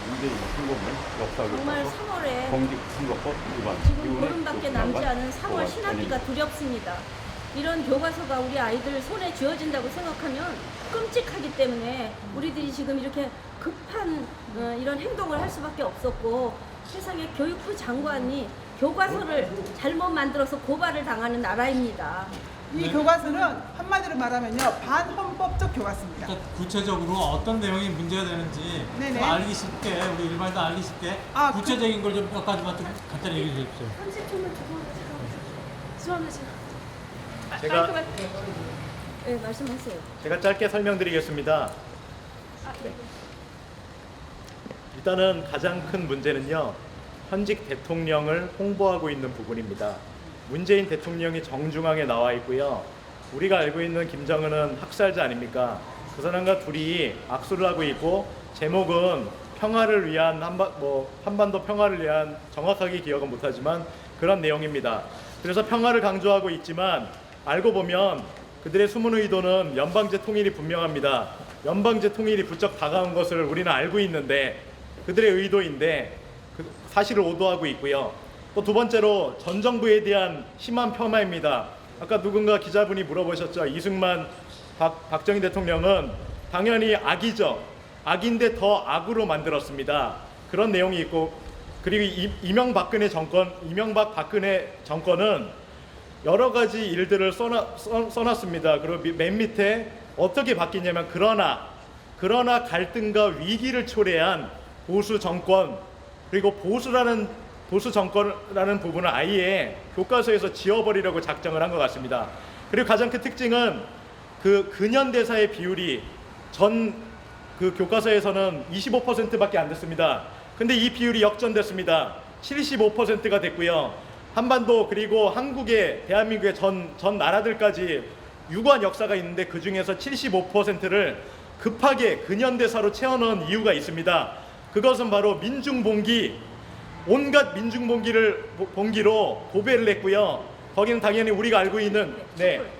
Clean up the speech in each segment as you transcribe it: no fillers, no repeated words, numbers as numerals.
문재인 선거는 정말 역사교과서 3월에 공직선거법 위반 지금 보름밖에 남지 않은 3월 신학기가 두렵습니다. 이런 교과서가 우리 아이들 손에 쥐어진다고 생각하면 끔찍하기 때문에 우리들이 지금 이렇게 급한 이런 행동을 할 수밖에 없었고, 세상에 교육부 장관이 교과서를 잘못 만들어서 고발을 당하는 나라입니다. 이 교과서는 한마디로 말하면요, 반헌법적 교과서입니다. 그러니까 구체적으로 어떤 내용이 문제가 되는지 네네. 좀 알기 쉽게, 우리 일반인도 알기 쉽게 구체적인 걸 좀 몇 가지만 좀 간단히 얘기해 주십시오. 30초만 주고 죄송합니다. 제가 네, 말씀하세요. 제가 짧게 설명드리겠습니다. 네. 일단은 가장 큰 문제는요, 현직 대통령을 홍보하고 있는 부분입니다. 문재인 대통령이 정중앙에 나와 있고요. 우리가 알고 있는 김정은은 학살자 아닙니까? 그 사람과 둘이 악수를 하고 있고, 제목은 평화를 위한 한반도 평화를 위한, 정확하게 기억은 못하지만 그런 내용입니다. 그래서 평화를 강조하고 있지만 알고 보면 그들의 숨은 의도는 연방제 통일이 분명합니다. 연방제 통일이 부쩍 다가온 것을 우리는 알고 있는데, 그들의 의도인데 그 사실을 오도하고 있고요. 또 두 번째로 전 정부에 대한 심한 폄하입니다. 아까 누군가 기자분이 물어보셨죠. 이승만 박정희 대통령은 당연히 악이죠. 악인데 더 악으로 만들었습니다. 그런 내용이 있고, 그리고 이명박 박근혜 정권은 여러 가지 일들을 써놨습니다. 그리고 맨 밑에 어떻게 바뀌냐면 그러나 갈등과 위기를 초래한 보수 정권, 그리고 보수 정권이라는 부분을 아예 교과서에서 지워버리려고 작정을 한 것 같습니다. 그리고 가장 큰 특징은 그 근현대사의 비율이 그 교과서에서는 25%밖에 안 됐습니다. 근데 이 비율이 역전됐습니다. 75%가 됐고요. 한반도 그리고 한국의 대한민국의 전 나라들까지 유구한 역사가 있는데 그 중에서 75%를 급하게 근현대사로 채워넣은 이유가 있습니다. 그것은 바로 온갖 민중봉기로 도배를 했고요. 거기는 당연히 우리가 알고 있는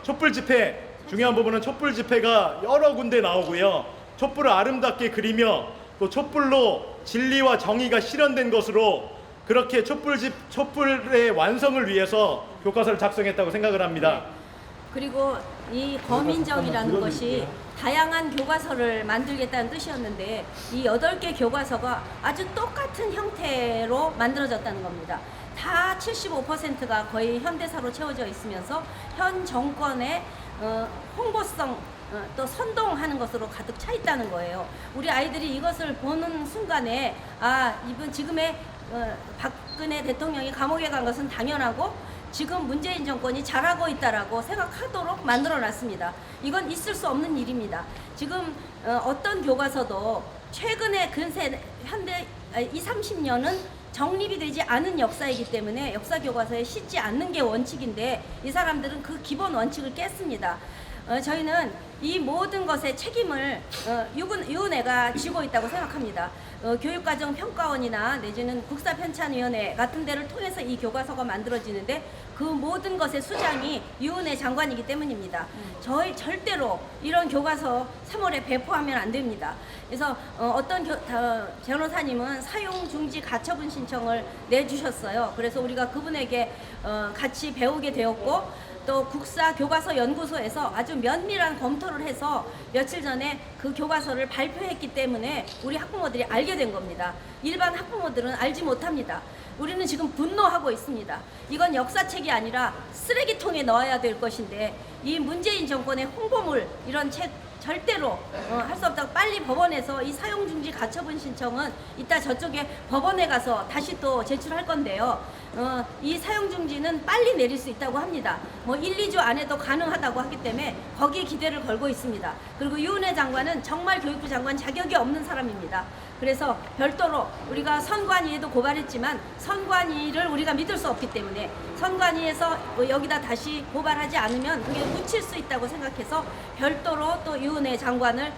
촛불 집회, 중요한 부분은 촛불 집회가 여러 군데 나오고요. 촛불을 아름답게 그리며 또 촛불로 진리와 정의가 실현된 것으로 그렇게 촛불의 완성을 위해서 교과서를 작성했다고 생각을 합니다. 그리고 이 거민정이라는 것이 다양한 교과서를 만들겠다는 뜻이었는데, 이 8개 교과서가 아주 똑같은 형태로 만들어졌다는 겁니다. 다 75%가 거의 현대사로 채워져 있으면서 현 정권의 홍보성, 또 선동하는 것으로 가득 차 있다는 거예요. 우리 아이들이 이것을 보는 순간에 지금의 박근혜 대통령이 감옥에 간 것은 당연하고 지금 문재인 정권이 잘하고 있다라고 생각하도록 만들어놨습니다. 이건 있을 수 없는 일입니다. 지금 어떤 교과서도 최근에 근세 현대 30년은 정립이 되지 않은 역사이기 때문에 역사 교과서에 싣지 않는 게 원칙인데, 이 사람들은 그 기본 원칙을 깼습니다. 저희는 이 모든 것의 책임을 유은혜가 지고 있다고 생각합니다. 교육과정평가원이나 내지는 국사편찬위원회 같은 데를 통해서 이 교과서가 만들어지는데 그 모든 것의 수장이 유은혜 장관이기 때문입니다. 저희 절대로 이런 교과서 3월에 배포하면 안 됩니다. 그래서 어떤 변호사님은 사용중지 가처분 신청을 내주셨어요. 그래서 우리가 그분에게 같이 배우게 되었고, 또 국사교과서연구소에서 아주 면밀한 검토를 해서 며칠 전에 그 교과서를 발표했기 때문에 우리 학부모들이 알게 된 겁니다. 일반 학부모들은 알지 못합니다. 우리는 지금 분노하고 있습니다. 이건 역사책이 아니라 쓰레기통에 넣어야 될 것인데, 이 문재인 정권의 홍보물, 이런 책 절대로 할 수 없다고, 빨리 법원에서 이 사용중지 가처분 신청은 이따 저쪽에 법원에 가서 다시 또 제출할 건데요. 이 사용중지는 빨리 내릴 수 있다고 합니다. 1, 2주 안에도 가능하다고 하기 때문에 거기에 기대를 걸고 있습니다. 그리고 유은혜 장관은 정말 교육부 장관 자격이 없는 사람입니다. 그래서 별도로 우리가 선관위에도 고발했지만 선관위를 우리가 믿을 수 없기 때문에 선관위에서 여기다 다시 고발하지 않으면 그게 묻힐 수 있다고 생각해서 별도로 또 유은혜 장관을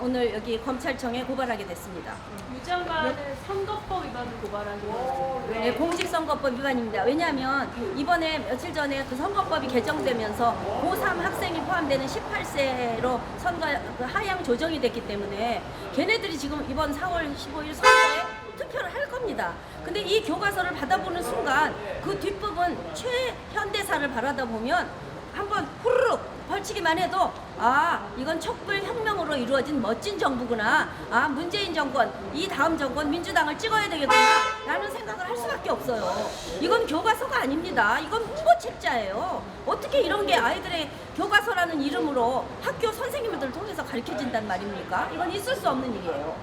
오늘 여기 검찰청에 고발하게 됐습니다. 유 장관은 선거법 위반을 고발한 거예요. 네, 공직선거법 위반입니다. 왜냐하면 이번에 며칠 전에 그 선거법이 개정되면서 고3 학생이 포함되는 18세로 선거 그 하향 조정이 됐기 때문에 걔네들이 지금 이번 4월 15일 선거에 투표를 할 겁니다. 근데 이 교과서를 받아보는 순간 그 뒷부분 최현대사를 바라다 보면 한번 후루룩 걸치기만 해도 아 이건 촛불 혁명으로 이루어진 멋진 정부구나, 아 문재인 정권 이 다음 정권 민주당을 찍어야 되겠구나 라는 생각을 할 수밖에 없어요. 이건 교과서가 아닙니다. 이건 홍보 책자예요. 어떻게 이런 게 아이들의 교과서라는 이름으로 학교 선생님들을 통해서 가르쳐진단 말입니까? 이건 있을 수 없는 일이에요.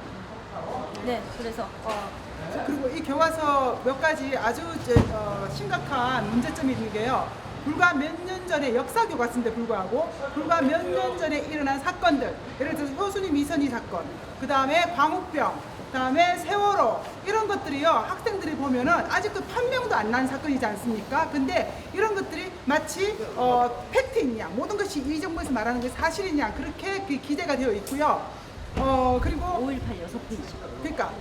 네, 그래서 그리고 이 교과서 몇 가지 아주 심각한 문제점이 있는 게요. 불과 몇 년 전에 역사 교과서인데 불구하고 불과 몇 년 전에 일어난 사건들, 예를 들어서 효순이 미선이 사건, 그 다음에 광우병, 그 다음에 세월호 이런 것들이요 학생들이 보면은 아직도 판명도 안 난 사건이지 않습니까? 근데 이런 것들이 마치 팩트이냐, 모든 것이 이 정부에서 말하는 게 사실이냐 그렇게 기재가 되어 있고요. 그리고 5.18 6페이지. 그러니까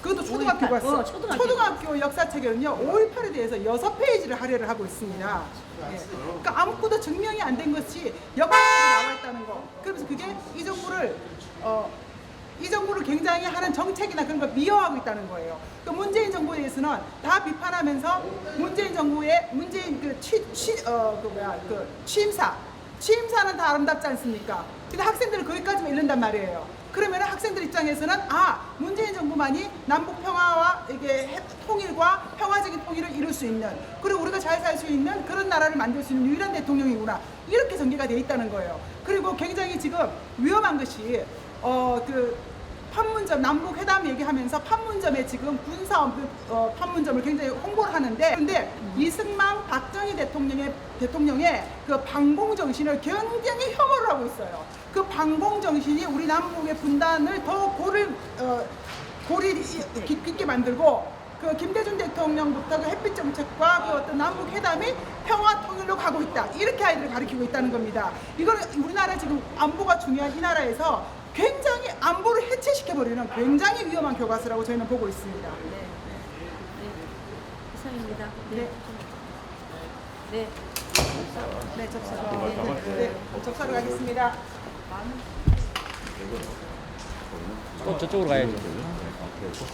그것도 초등학교 5.18. 갔어. 초등학교. 초등학교 역사책에는요 5.18에 대해서 6페이지를 할애를 하고 있습니다. 예. 그러니까 아무것도 증명이 안 된 것이 역사책에 나와 있다는 거. 그러면서 그게 이 정부를 굉장히 하는 정책이나 그런 걸 미화하고 있다는 거예요. 그 문재인 정부에 대해서는 다 비판하면서 문재인 정부의 취임사는 다 아름답지 않습니까? 근데 학생들은 거기까지만 읽는단 말이에요. 그러면 학생들 입장에서는 문재인 정부만이 남북 평화와 이게 통일과 평화적인 통일을 이룰 수 있는, 그리고 우리가 잘 살 수 있는 그런 나라를 만들 수 있는 유일한 대통령이구나, 이렇게 전개가 돼 있다는 거예요. 그리고 굉장히 지금 위험한 것이 그 판문점 남북 회담 얘기하면서 판문점에 지금 군사업 판문점을 굉장히 홍보를 하는데, 그런데 이승만 박정희 대통령의 그 방공 정신을 굉장히 혐오를 하고 있어요. 그 방공 정신이 우리 남북의 분단을 더 골이 깊게 만들고, 그 김대중 대통령부터 그 햇빛 정책과 그 어떤 남북 회담이 평화 통일로 가고 있다, 이렇게 아이들을 가르치고 있다는 겁니다. 이거는 우리나라 지금 안보가 중요한 이 나라에서 굉장히 안보를 해체시켜버리는 굉장히 위험한 교과서라고 저희는 보고 있습니다. 네. 이상입니다. 네. 네. 네, 접수로. 네, 접수하러 가겠습니다. 또 저쪽으로 가야죠. 아, 그래서?